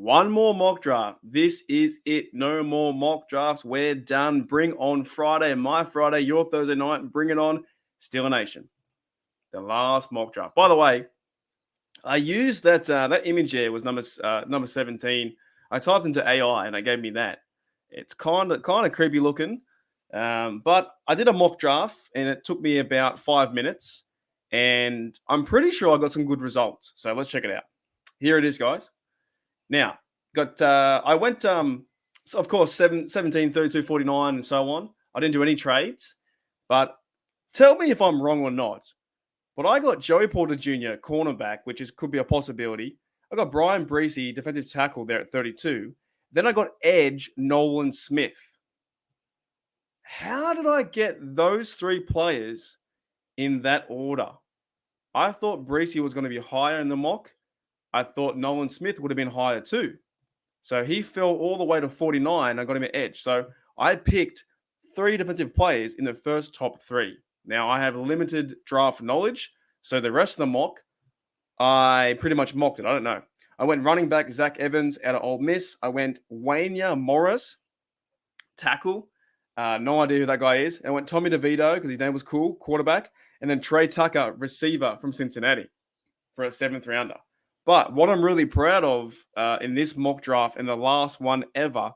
One more mock draft. This is it. No more mock drafts. We're done. Bring on Friday, my Friday, your Thursday night. Bring it on, Steeler Nation. The last mock draft. By the way, I used that image there was number 17. I typed into AI and it gave me that. It's kind of creepy looking, but I did a mock draft and it took me about 5 minutes, and I'm pretty sure I got some good results. So let's check it out. Here it is, guys. Now, I went, so of course, 17, 32, 49, and so on. I didn't do any trades, but tell me if I'm wrong or not. But I got Joey Porter Jr., cornerback, which could be a possibility. I got Brian Breesy, defensive tackle, there at 32. Then I got edge Nolan Smith. How did I get those three players in that order? I thought Breesy was going to be higher in the mock. I thought Nolan Smith would have been higher too. So he fell all the way to 49. I got him at edge. So I picked three defensive players in the first top three. Now, I have limited draft knowledge, so the rest of the mock, I pretty much mocked it. I don't know. I went running back Zach Evans out of Ole Miss. I went Wanya Morris, tackle. No idea who that guy is. I went Tommy DeVito because his name was cool, quarterback. And then Trey Tucker, receiver from Cincinnati for a 7th rounder. But what I'm really proud of in this mock draft and the last one ever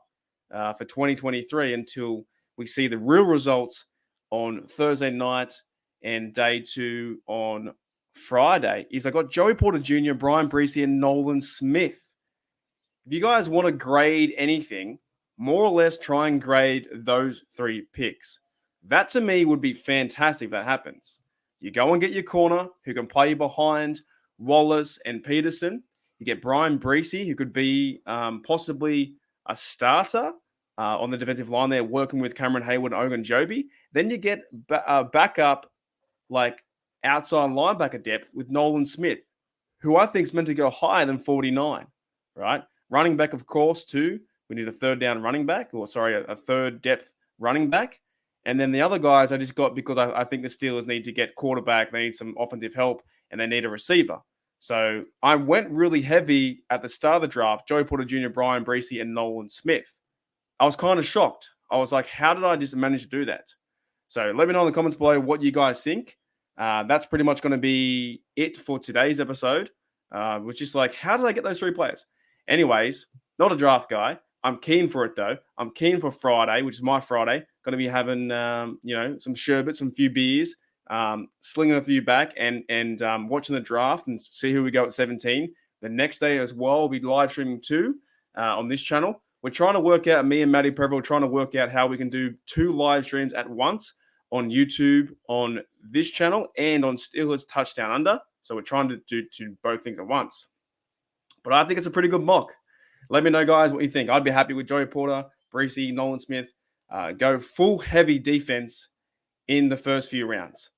for 2023 until we see the real results on Thursday night and day 2 on Friday is I got Joey Porter Jr., Brian Breesy, and Nolan Smith. If you guys want to grade anything, more or less try and grade those 3 picks. That to me would be fantastic if that happens. You go and get your corner who can play behind Wallace and Peterson. You get Brian Breesy, who could be possibly a starter on the defensive line there, working with Cameron Hayward and Ogunjobi. Then you get backup, like outside linebacker depth with Nolan Smith, who I think is meant to go higher than 49, right? Running back, of course, too. We need a third down running back, a third depth running back. And then the other guys I just got because I think the Steelers need to get quarterback. They need some offensive help, and they need a receiver. So I went really heavy at the start of the draft, Joey Porter Jr., Brian Breesy, and Nolan Smith. I was kind of shocked. I was like, how did I just manage to do that? So let me know in the comments below what you guys think. That's pretty much going to be it for today's episode, which is like, how did I get those 3 players? Anyways, not a draft guy. I'm keen for it, though. I'm keen for Friday, which is my Friday. Going to be having, some sherbet, some few beers, slinging a few back and watching the draft and see who we go at 17. The next day as well, we'll be live streaming too on this channel. We're trying to work out, me and Matty Preble, trying to work out how we can do 2 live streams at once on YouTube, on this channel, and on Steelers Touchdown Under. So we're trying to do both things at once. But I think it's a pretty good mock. Let me know, guys, what you think. I'd be happy with Joey Porter, Breesy, Nolan Smith. Go full heavy defense in the first few rounds.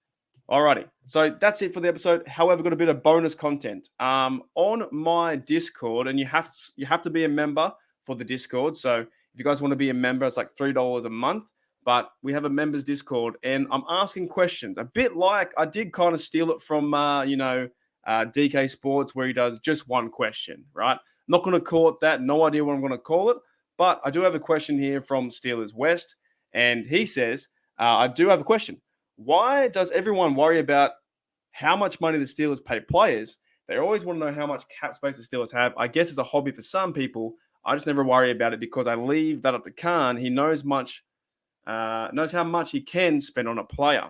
Alrighty, so that's it for the episode. However, got a bit of bonus content on my Discord, and you have to be a member for the Discord. So if you guys want to be a member, it's like $3 a month. But we have a members Discord, and I'm asking questions. A bit like I did kind of steal it from DK Sports, where he does just one question, right? Not going to call it that. No idea what I'm going to call it. But I do have a question here from Steelers West, and he says, I do have a question. Why does everyone worry about how much money the Steelers pay players? They always want to know how much cap space the Steelers have. I guess it's a hobby for some people. I just never worry about it because I leave that up to Khan. He knows how much he can spend on a player.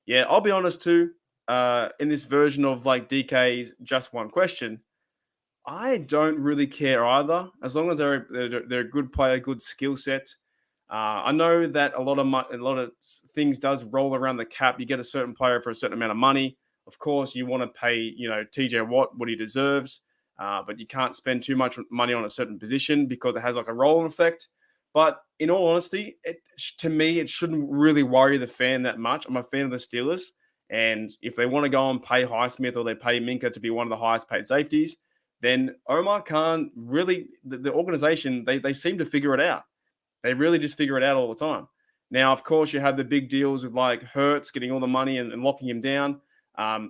Yeah, I'll be honest too. In this version of like DK's just one question, I don't really care either, as long as they're a good player, good skill set. I know that a lot of things does roll around the cap. You get a certain player for a certain amount of money. Of course, you want to pay TJ Watt what he deserves, but you can't spend too much money on a certain position because it has like a roll-on effect. But in all honesty, to me, it shouldn't really worry the fan that much. I'm a fan of the Steelers, and if they want to go and pay Highsmith or they pay Minka to be one of the highest paid safeties, then Omar Khan really, the organization, they seem to figure it out. They really just figure it out all the time. Now, of course, you have the big deals with like Hurts getting all the money and locking him down.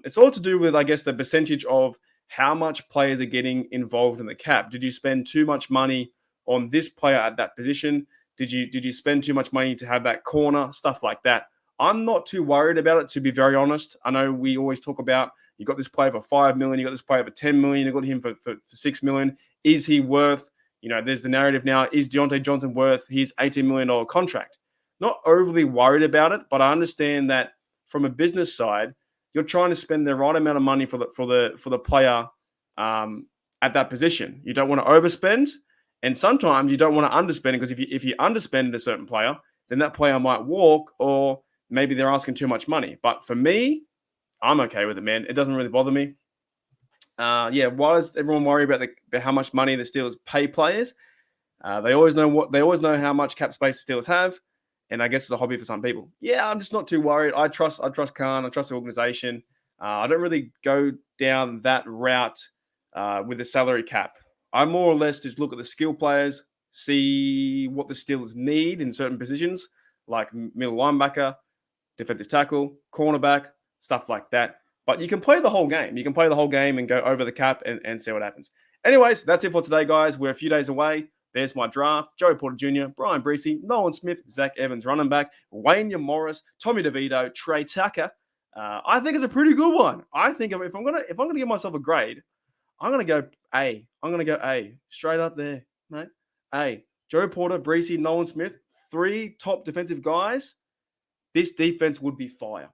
It's all to do with, I guess, the percentage of how much players are getting involved in the cap. Did you spend too much money on this player at that position? Did you spend too much money to have that corner? Stuff like that. I'm not too worried about it, to be very honest. I know we always talk about you got this player for $5 million, you got this player for $10 million, you got him for $6 million. Is he worth? There's the narrative now. Is Deontay Johnson worth his $18 million contract? Not overly worried about it, but I understand that from a business side, you're trying to spend the right amount of money for the player at that position. You don't want to overspend, and sometimes you don't want to underspend, because if you underspend a certain player, then that player might walk, or maybe they're asking too much money. But for me, I'm okay with it, man. It doesn't really bother me. Why does everyone worry about how much money the Steelers pay players? They always know how much cap space the Steelers have, and I guess it's a hobby for some people. Yeah, I'm just not too worried. I trust Khan. I trust the organization. I don't really go down that route with the salary cap. I more or less just look at the skill players, see what the Steelers need in certain positions, like middle linebacker, defensive tackle, cornerback, stuff like that. But you can play the whole game. You can play the whole game and go over the cap and see what happens. Anyways, that's it for today, guys. We're a few days away. There's my draft. Joey Porter Jr., Brian Breesy, Nolan Smith, Zach Evans, running back, Wayne Morris, Tommy DeVito, Trey Tucker. I think it's a pretty good one. I think if I'm gonna give myself a grade, I'm gonna go A. I'm gonna go A. Straight up there, mate. A. Joey Porter, Breesy, Nolan Smith, 3 top defensive guys. This defense would be fire.